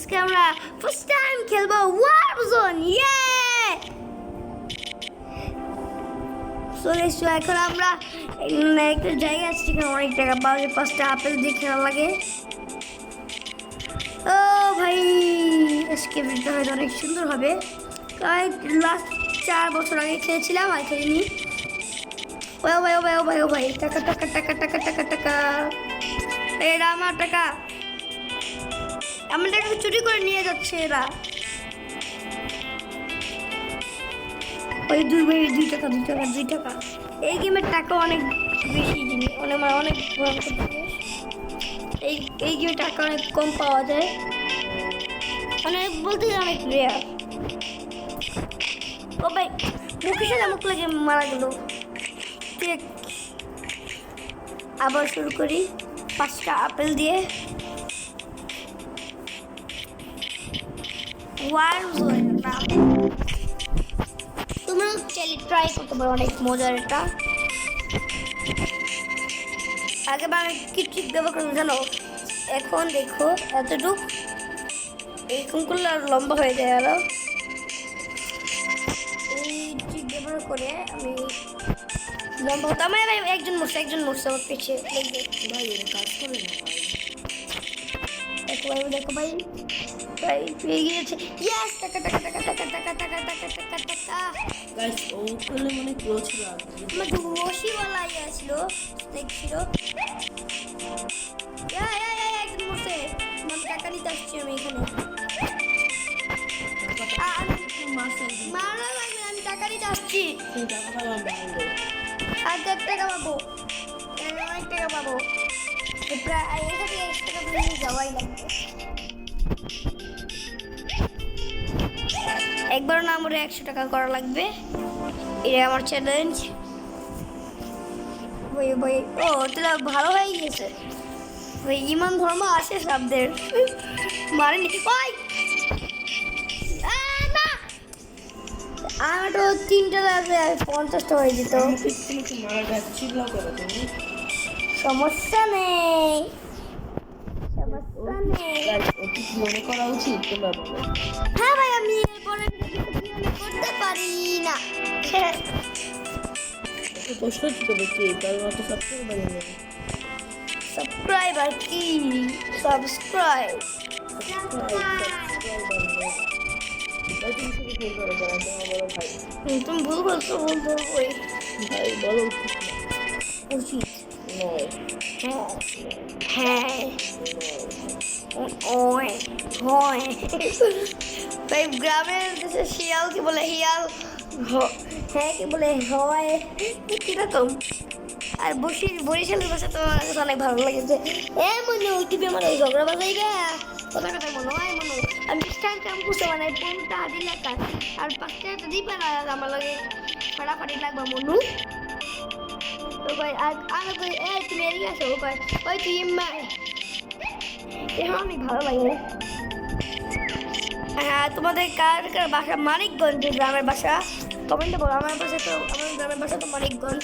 আজকে আমরা first time খেলবো ওয়ারজোন। ইয়ে চলে এসো। এখন আমরা একটা জায়গা আছে যেখানে অনেক টাকা পাওয়া যায়। 5টা আপেল দিয়ে খেলা লাগে। ও ভাই আজকে ভিডিওটা হয়তো অনেক সুন্দর হবে। লাস্ট 4 বছর আগে খেলেছিলাম আর খেলিনি। ও ভাই ও ভাই ও ভাই ও ভাই টাকা টাকা টাকা টাকা টাকা টাকা, এরা আমার টাকা, আমার টাকা চুরি করে নিয়ে যাচ্ছে এরা। ওই 2 ভাই 2 টাকা 2 টাকা 2 টাকা। এই গেমের টাকা অনেক বেশি জিনিস, অনেক অনেক ভয়ঙ্কর জিনিস। এই গেমে টাকা অনেক কম পাওয়া যায়, অনেক বলতে অনেক রেয়ার। ও ভাই মুখের সাথে মুখ লাগে মারা গেল। ঠিক আবার শুরু করি 5টা আপেল দিয়ে। ওয়ারজোন না, তোমরা চাইলে ট্রাই করতে পারো, অনেক মজার এটা। আগে আমি কি ঠিক ব্যবহার করবো জানো? এখন দেখো এতটুক এরকম করলে আর লম্বা হয়ে যায়। আরো এই ঠিক ব্যবহার করে আমি লম্বা হতাম। ভাই একজন মরছে আমার পিছিয়ে দেখবে ভাই এটা কাজ করে না ভাই। দেখো ভাই দেখো ভাই ভাই পেয়ে গিয়েছে। ইয়েস টাকা টাকা টাকা টাকা টাকা টাকা টাকা টাকা টাকা। গাইস ও খেলে মানে ক্লো ছিল আর আমার রশিওয়ালা ইয়ে ছিল, দেখছিল। একজন মরছে। আমি টাকা নিতে আসছি আমি এখানে। মারা লাগবে, আমি টাকা নিতে আসছি। টাকা পাওয়া ভালো। 1000 টাকা পাবো, অনেক টাকা পাবো। প্রায় এখানে 1 টাকা দিয়ে যাওয়াই লাগবে। একবার না মরে 100 টাকা করা লাগবে, এটা আমার চ্যালেঞ্জ। ভাই ভাই ও তোরা ভালো হয়ে গেছে ভাই, ইমান ধর্ম আছে শব্দের মারেনি। ওই না আমার তো 3টা লাগবে 50টা হয়ে যেত। তুমি মারা যাচ্ছিল করে তুমি। সমস্যা নেই সমস্যা নেই। গাইস ও কি মনে করা উচিত তোমরা বলো? হ্যাঁ ভাই আমি এরপরে করতে পারি না। প্রশ্ন ছিল কি তার মতো সাবস্ক্রাইব বাড়িয়ে নেবে। সাবস্ক্রাইবার কি সাবস্ক্রাইব তুমি ভুল বলছো, ভুল বলবোই ভাই বলো উচিত। নয়। হ্যাঁ ওই হয় তাই গ্রামের দেশে শিয়াল কি বলে হিয়াল, হ্যাঁ কি বলে হয় কিরকম। আর বরিশালের ভাষা তো আমার কাছে অনেক ভালো লেগেছে। মনে তুমি আমার ওই ঝগড়া বাজাই গা কথা কথা মনে হয় মনে আমি স্ট্যান্ড কাম করতে মানে 15টা হাতি লেখা আর 5 টাকা দিবে না আমার লাগে ফাটাফাটি লাগবে মনু। তো ভাই আর কই তুমি এদিকে আসো। ওই তুই এখন অনেক ভালো লাগে। হ্যাঁ তোমাদের কার কার বাসা মানিকগঞ্জ গ্রামের বাসা কমেন্টে বলো। আমার গ্রামের বাসা তো মানিকগঞ্জ।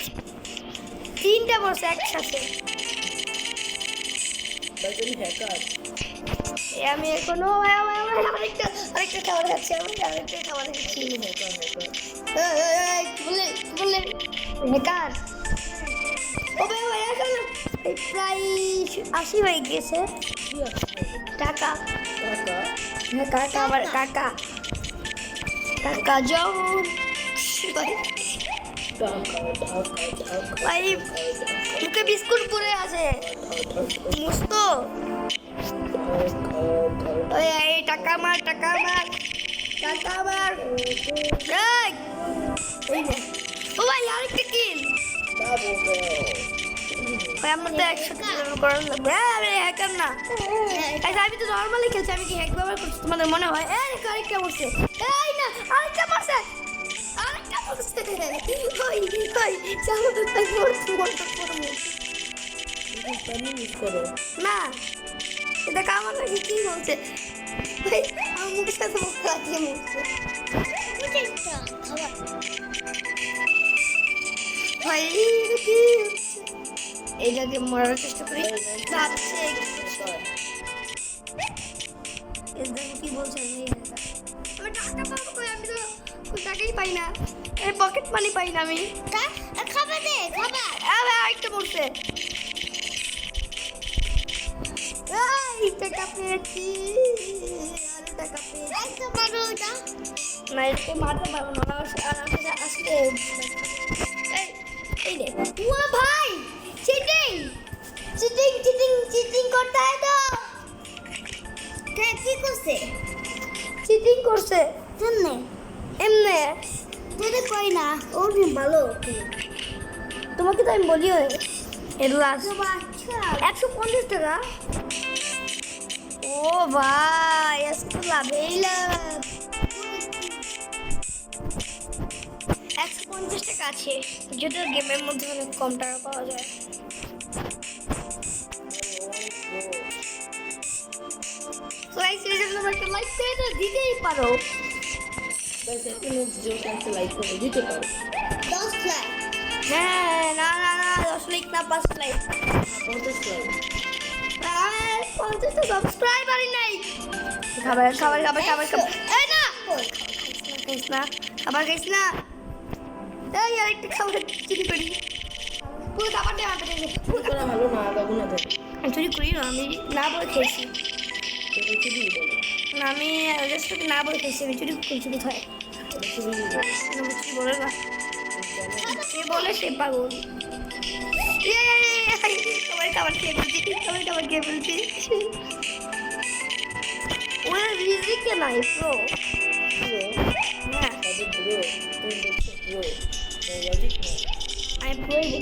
3টা বলছে একসাথে। ভাই তুমি হ্যাকার। আমি এখনো আরেকটা খাবার খাচ্ছি। আরেকটা খাবার খাচ্ছি। বললে বেকার ও ভাই এখন প্রায় 80 হয়ে গেছে টাকা। কাকা আমার কাকা কাকা যাও ভাই মুখে বিস্কুট পরে আছে মস্ত। এই টাকা মার টাকা মার টাকা মার। এই নে ও ভাই আরেকটা কিল ভাই আমার তো 100 টাকা করার লাগবে। আরে হ্যাকার না, আমি তো নর্মালি খেলছি। আমি কি হ্যাক ব্যবহার করছি তোমাদের মনে হয়? আরেকটা বসছে। এই না আরেকটা বসছে না এটা কামার নাকি কি বলছে ভাই? আমার মুখের সাথে মুখ লাগিয়ে মুখছে ভাই কি এইটাকে মরার চেষ্টা করি। দেখো কি বলছে আমি টাকা পাবো কই? আমি তো ওই টাকাই পাই না, এই পকেট মানি পাই না আমি। খাবার দে, খাবার। আরে আরেকটা পড়ছে। এই টাকা পেয়েছি, আরে টাকা পেয়েছি। একটা মারো ওটা। না এটা মারতে পারবো না, আসলে আসলে এই রে। ও ভাই চিটিং চিটিং চিটিং চিটিং করতে হয় তো। কি করছে? চিটিং করছে। কেমনে? এমনে তোদের কই না, ও ভালো। তোমাকে তো আমি বলি এর লাস্ট 150 টাকা। ও ভাই আজকে তো লাভেই লাভ। 150 টাকা আছে, যদিও গেমের মধ্যে অনেক কম টাকা পাওয়া যায়। লাইক করে তো দিতেই পারো। লাইক করে দিতে পারো। 10 লাইক। হ্যাঁ না না না 10 লাইক না 5 লাইক। 50 লাইক। 50 সাবস্ক্রাইবারই নাই। খাবার খাবার খাবার খাবার খাবার। এই না খাইস না, খাবার খাইস না। এই আরেকটা খাবার চুরি করি। পুরো খাবারটা আমার পেটে গেছে। চুরি করা ভালো না, বাবু না দেখ। আমি চুরি করি না, আমি না বলে খেয়েছি। এটা চুরি বলে। না আমি রেস্টুরেন্টে না বলে খেয়েছি, আমি চুরি করছি কোথায়? এটা চুরি বলে। কিছু বলে না, সে বলে সে পাগল। সবাই খাবার খেয়ে ফেলছি, সবাই খাবার খেয়ে ফেলছি। ওনার রিজিকে নাই প্রো। হ্যাঁ তাদের ব্রো, তুমি দেখছো ব্রো, লজিক না। আমি প্রোই বলি।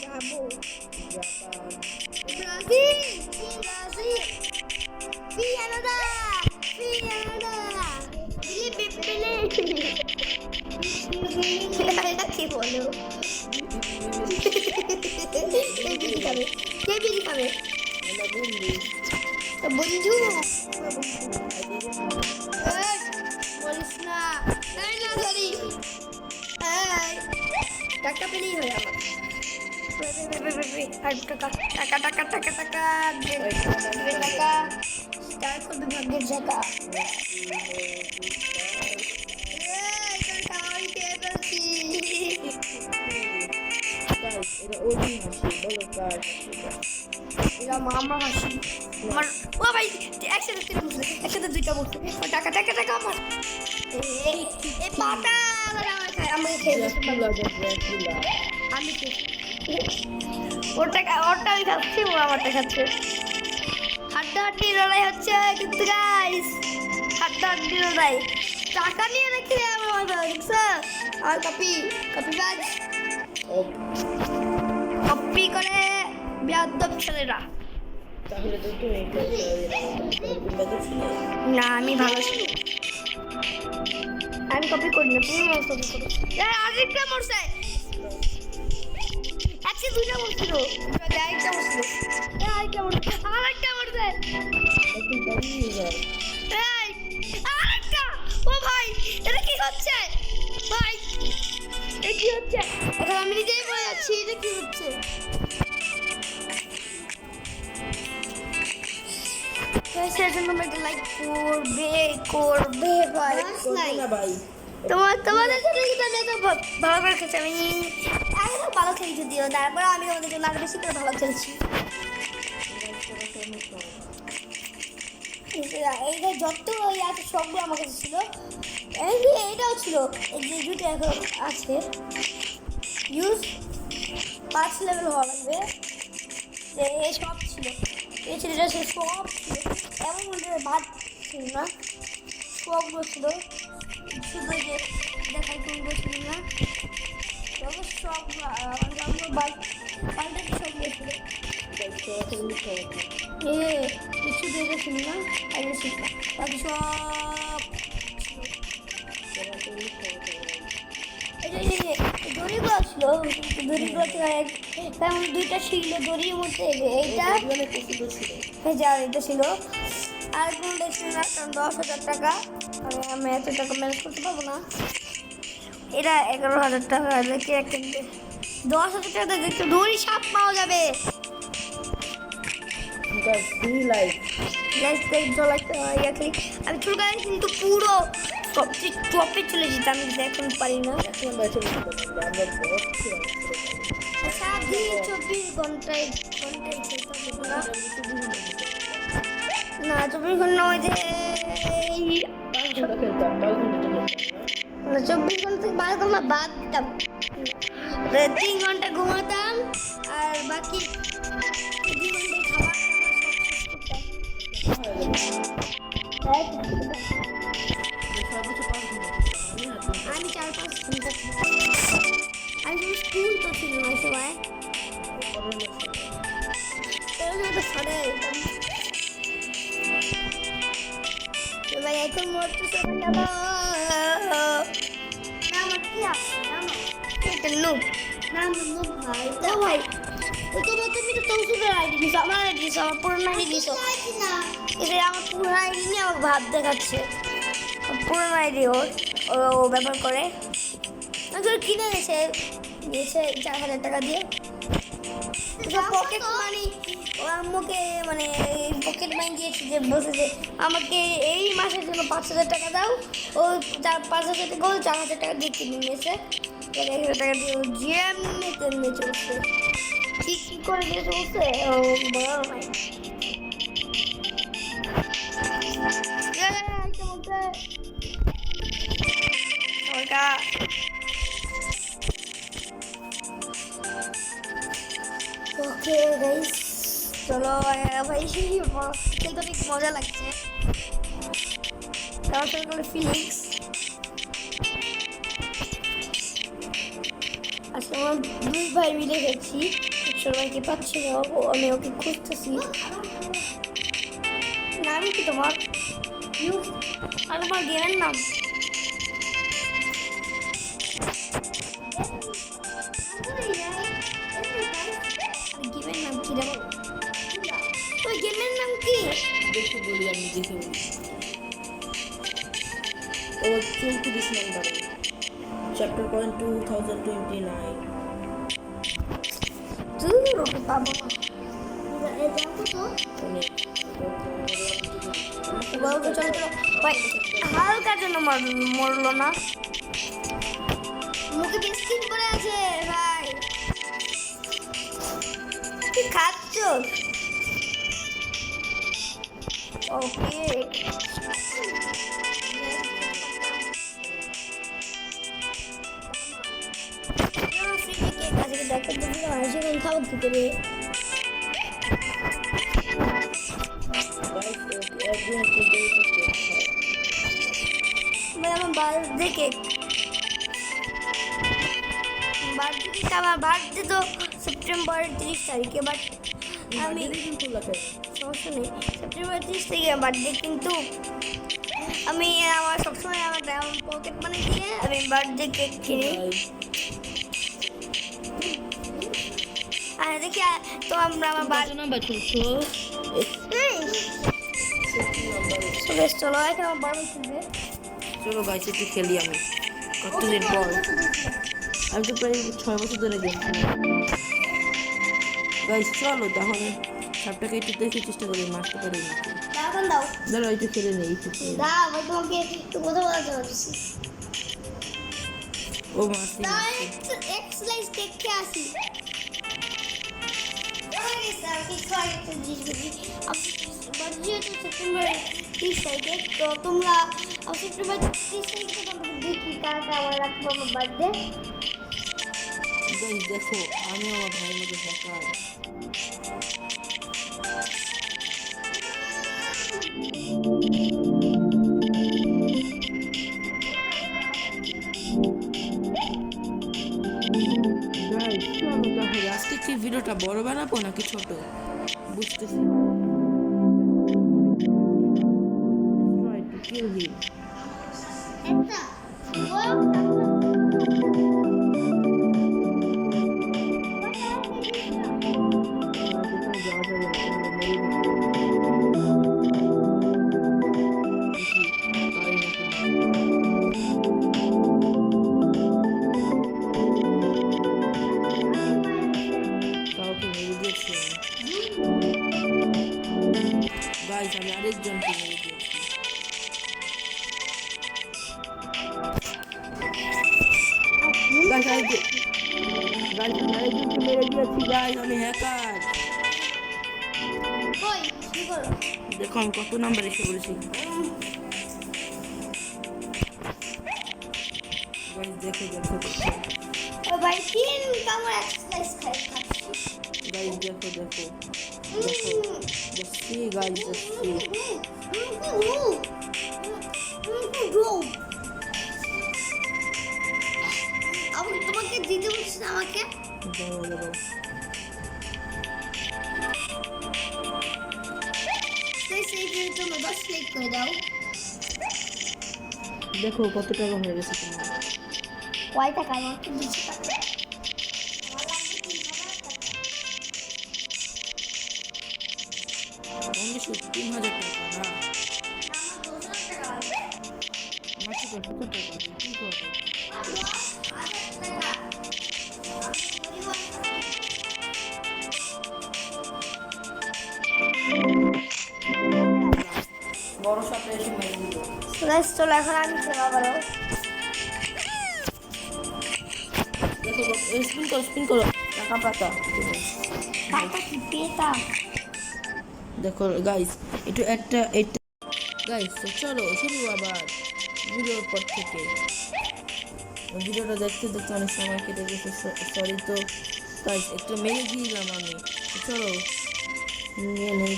যাবো ব্রাজিল, ব্রাজিল, পিয়ানোদা, পিয়ানোদা, বিলি বিলি। এটা কি বলো? কে বিলি খাবে? কে বিলি খাবে? আমরা বন্ধু। বন্ধু বলিস না, নাই না সরি। টাকা পেলেই হয় আমার। আর টাকা টাকা টাকা টাকা টাকা দেবে টাকা, স্টার করবে ভাগ্যের টাকা। এটা ওই হাসি, বলো কার হাসি? আমরা হাসি আমার। ও ভাই একসাথে তিন বসে, একসাথে দুইটা বসে। টাকা টাকা টাকা আমার। এই পাতা আমরা খেয়ে ড্রাকুলা দেখ, ড্রাকুলা। আমি খেয়েছি। ওর টাকা ওরটা আমি খাচ্ছি, ও আমারটা খাচ্ছে। হাড্ডাহাড্ডি লড়াই হচ্ছে কিন্তু গাইস, হাড্ডাহাড্ডি লড়াই। টাকা নিয়ে রেখে আমার মাথা দেখছো? আমার কপি কপি বাজ কপি করে বেয়াদব ছেলেরা। তাহলে তো তুমি একটা ছিল। না আমি ভালো ছিল, আমি কপি করি না, তুমি আমার কপি করো। আরেকটা মরছে, একসাথে দুইটা মরছিল, আরেকটা মরছিল, আরেকটা মরছে, আরেকটা মরছে, আরেকটা। ও ভাই এটা কি হচ্ছে ভাই? এটা কি হচ্ছে? এখন আমি নিজেই বলে যাচ্ছি এটা কি হচ্ছে। লাইক করবে করবে ভাই। তোমাদের সাথে কিন্তু আমি তো ভালো করে খেলছি, আমি আগে তো ভালো খেলছি দিও, তারপরে আমি তোমাদের জন্য আরো বেশি করে ভালো খেলছি। এইটা যত ওই আছে সবগুলো আমার কাছে ছিল, এইটাও ছিল, এই যে দুটো এখন আছে। ইউজ 5 লেভেল হওয়া লাগবে, যে সব ছিল, এই ছেলেটা সে সব ছিল, এমন মনে বাদ ছিল না, সবগুলো ছিল, শুধু যে দেখাই কোনগুলো ছিল না, সবগুলো পাল্টে সবগুলো ছিল। কিছু দেখেছিল না, আগে ছিল বাকি সব দড়িগুলো ছিল, দড়িগুলো তেমন দুইটা ছিল দড়ির মধ্যে, এইটা এটা ছিল আর কোনো দেখছি না, কারণ 10,000 টাকা আমি এত টাকা ম্যানেজ করতে পারবো না। এটা 11,000 টাকা দেখে একটা 10,000 টাকা দেখতে দড়ি সাপ পাওয়া যাবে। Guys, do you like? আমি চুল গাড়ি কিন্তু পুরো সবচেয়ে টপে চলে যেতাম, কিন্তু এখন পারি না। এখন বেঁচে আমরা বহুত ছিলাম। সারাদিন 24 ঘন্টায় খেলতে হবে না। না 24 ঘন্টা ওই যে 24 ঘন্টা থেকে 12 ঘন্টা বাদ দিতাম, 3 ঘন্টা ঘুমাতাম আর বাকি 2 ঘন্টায় খাবার আমি 4-5 ঘন্টা আমি স্কুল তো ছিল না সময় সরে যেতাম। ভাই এখন মরতে সরে যাব না, আমার কি আছে এটা নো না নো ভাই তো ভাই তো তুমি তো তৌসুফের আইডি দিছো, আমার আইডি দিছো, আমার পুরনো আইডি দিছো না। এটা আমার পুরনো আইডি নিয়ে আমাকে ভাব দেখাচ্ছে, পুরনো আইডি ও ব্যবহার করে। আমি কিনে গেছে 4,000 টাকা দিয়ে পকেট মানি। ও আম্মুকে মানে পকেট মানি দিয়েছে, যে বলছে যে আমাকে এই মাসের জন্য 5,000 টাকা দাও। ও 5,000 টাকা 4,000 টাকা দিয়ে কিনে নিয়েছে। 1,000 টাকা দিয়ে ও যেমনি তেমনি চলছে, ঠিক করে দিয়ে চলছে। ও বড় নাই ওকে গাইস, চলো ভাই খেলতে অনেক মজা লাগছে। তারপরে ফিলিংস আজকে আমরা 2 ভাই মিলে গেছি, সবাইকে পাচ্ছি না, আমি ওকে খুঁজতেছি। নাম কি তোমার? আর তোমার গেমের নাম? গেমের নাম কি রে? ওই গেমের নাম কি? দেখে বলি, আমি দেখে বলি। ও 24 নম্বরে চ্যাপ্টার পয়েন্ট 2029। তুই ওকে পাবো না, দেখো তো বলতো। চলো চলো ভাই, হালকার জন্য মরলো না, মুখে বিস্কিট পড়ে আছে ভাই, কি খাচ্ছ? ওকে দেখো দেখি মানুষের খাবার দিতে রে। আমার বার্থডে কেক, আমার বার্থডে তো সেপ্টেম্বর 30 তারিখে, বাট আমি সমস্যা নেই, সেপ্টেম্বর 30 তারিখে বার্থডে, কিন্তু আমি আমার সবসময় আমার পকেট মানি দিয়ে আমি বার্থডে কেক কিনি। আর দেখি তো আমরা আমার চলো এখন আমার বারো খেলবে। চলো গাইস একটু খেলি। আমি কতদিন পর, আমি তো প্রায় 6 বছর ধরে গেম খেলি। গাইস চলো তাহলে সবটাকে একটু দেখে চেষ্টা করি মারতে পারি নাকি। দাও দাঁড়াও একটু খেলে নেই, একটু খেলে দাও ভাই, তোমাকে একটু কথা বলতে পারছি। ও মারছি এক্সলাইজ কেক খেয়ে আসি। সেপ্টেম্বর 30 তারিখে তো তোমরা সেপ্টেম্বর 30 তারিখে তোমাকে দেখি কারা কারা রাখবো আমার বার্থডে। গাইস দেখো আমি আমার ভাইয়ের মতো হ্যাকার। গাইস চলো তাহলে আজকে কি ভিডিওটা বড় বানাবো নাকি ছোট বুঝতেছি। Try to kill him. একজনকে মেরে দিয়েছি। গাইস আরেকজনকে মেরে দিয়েছি গাইস, আমি হ্যাকার। কই কি করো? দেখো আমি কত নাম্বার এসে বলেছি গাইস, দেখো দেখো দেখো ও ভাই তিন কামড় এক্সারসাইজ খাচ্ছি। গাইস, দেখো দেখো দেখো, just see guys, just see। আমি তোমাকে দিতে বলছি না আমাকে। দাঁড়াও দাঁড়াও, সেই জন্য 10 লাইক করে দাও। দেখো কত টাকা হয়ে গেছে তোমার। কয় টাকা? আমার তো 200 টাকা। অনলি 3000 টাকা না, মাত্র 70 টাকা আছে, কি করবো? বড় সাপে এসে মেরে দিল। চলো এখন আমি খেলা বলো। দেখো স্পিন করো টাকা পাতা। টাকা কি পেতাম? দেখো গাইস, এটা গাইস, তো চলো শুরু আবার ভিডিওর পর থেকে। ভিডিওটা দেখতে দেখতে অনেক সময় কেটে গেছে, সরি। তো গাইস একটু মেরে দিলাম আমি। তো চলো নিয়ে নেই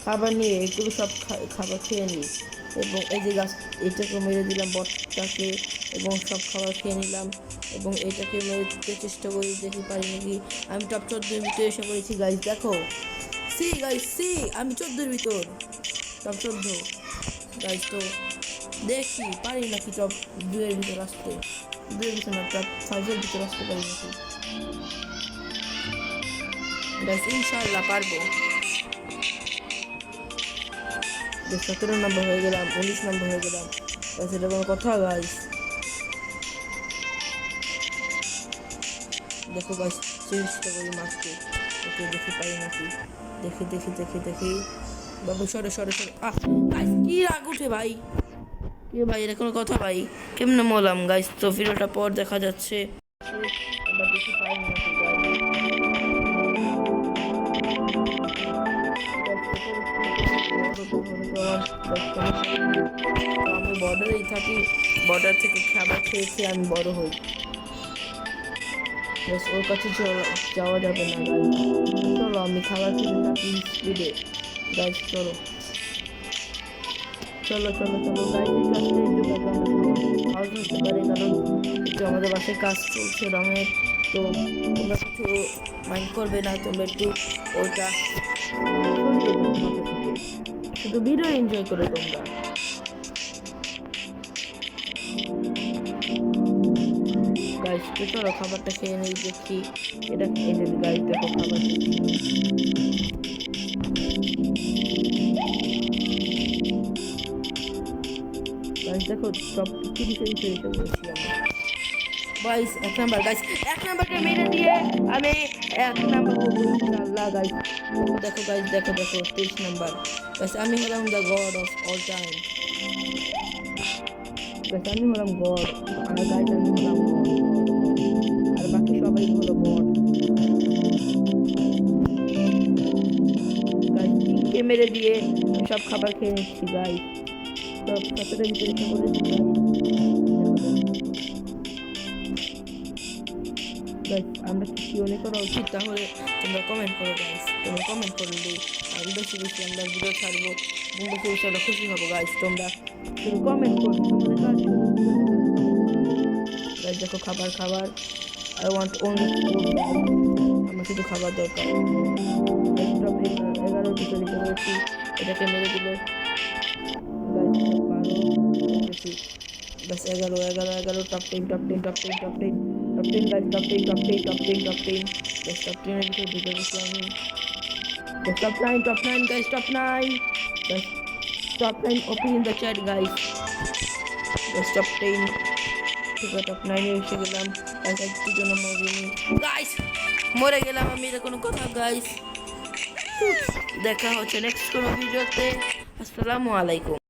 খাবার নিয়ে এগুলো সব খাবার খেয়ে নিই। এবং এই যে গাছ, এটাকে মেরে দিলাম বটটাকে, এবং সব খাবার খেয়ে নিলাম। এবং এটাকে মেরে দিতে চেষ্টা করি, দেখি পারি নাকি। আমি টপ 14 ভিতরে এসে পড়েছি গাইস, দেখো সি আমি 14 ভিতর, টপ 14 গাইস। তো দেখি পারি নাকি টপ 2 ভিতর আসতে, 2 ভিতর না, টপ 5 ভিতর আসতে পারি নাকি গাইস। ইনশাআল্লাহ পারবো। 17 নম্বর হয়ে গেলাম, 19 নম্বর হয়ে গেলাম গাইস, এটা কোনো কথা গাইস। দেখো গাইস, চেষ্টা করি মারতে, ওকে দেখি পারি নাকি। দেখি বাবু, সরে গাইস, কি রাগ উঠে ভাই, কি ভাই, এটা কোনো কথা ভাই? কেমনে মরলাম গাইস? তো ভিডিওটা পর দেখা যাচ্ছে। এবার দেখি পারি নাকি আমি বর্ডারেই থাকি, বর্ডার থেকে খাবার খেয়েছি আমি বড় হই। ওর কাছে যাওয়া যাবে না গাইস। চলো আমি খাবার খেতে থাকি স্পিডে গাইস। চলো গাইস, আওয়াজ হতে পারে কারণ একটু আমাদের বাসায় কাজ চলছে রঙের। তো তোমরা কিছু মাইন্ড করবে না, তোমরা একটু ওটা শুধু ভিডিও এনজয় করে তোমরা। গাইস তো চলো খাবারটা খেয়ে নেই, দেখি এটা এই যে গাইস দেখো খাবার গাইস, দেখো সব 30 এসে বলছি আমি গাইস। 1 নাম্বার গাইস, 1 নাম্বারকে মেরে দিয়ে আমি 1 নাম্বার হবো ইনশাআল্লাহ গাইস। দেখো গাইস, দেখো 23 নাম্বার গাইস। আমি হলাম the god of all time guys, আমি হলাম গড। আর গাইস আমি হলাম গড, আর বাকি সবাই হলো গড গাইস। কে মেরে দিয়ে সব খাবার খেয়ে নিচ্ছি গাইস। সব 17 ভিতরে এসে পড়েছি গাইস। আমরা কি মনে করা উচিত তাহলে তোমরা কমেন্ট করো গাইস। তোমরা কমেন্ট করলে আর বেশি আমরা ভিডিও ছাড়বো, এবং বেশি আমরা খুশি হবো গাইস। তোমরা শুধু কমেন্ট করো, তোমাদের কাজ গাইস। দেখো খাবার আই ওয়ান্ট ওনলি ফুড, আমার শুধু খাবার দরকার। 11 ভিতরে রয়েছি, এটাকে মেরে দিলে guys 12 11 top 10 guys, top 10 guys, top 10 এর ভিতরে ঢুকে গেছি আমি। Top 9 guys, top 9 guys, top 9 open in the chat guys. Top 10 থেকে টপ 9 এ এসে গেলাম গাইস। একটু জন্য মরিনি গাইস, মরে গেলাম আমি, এটা কোনো কথা গাইস। দেখা হচ্ছে নেক্সট কোনো ভিডিওতে। আসসালামু আলাইকুম।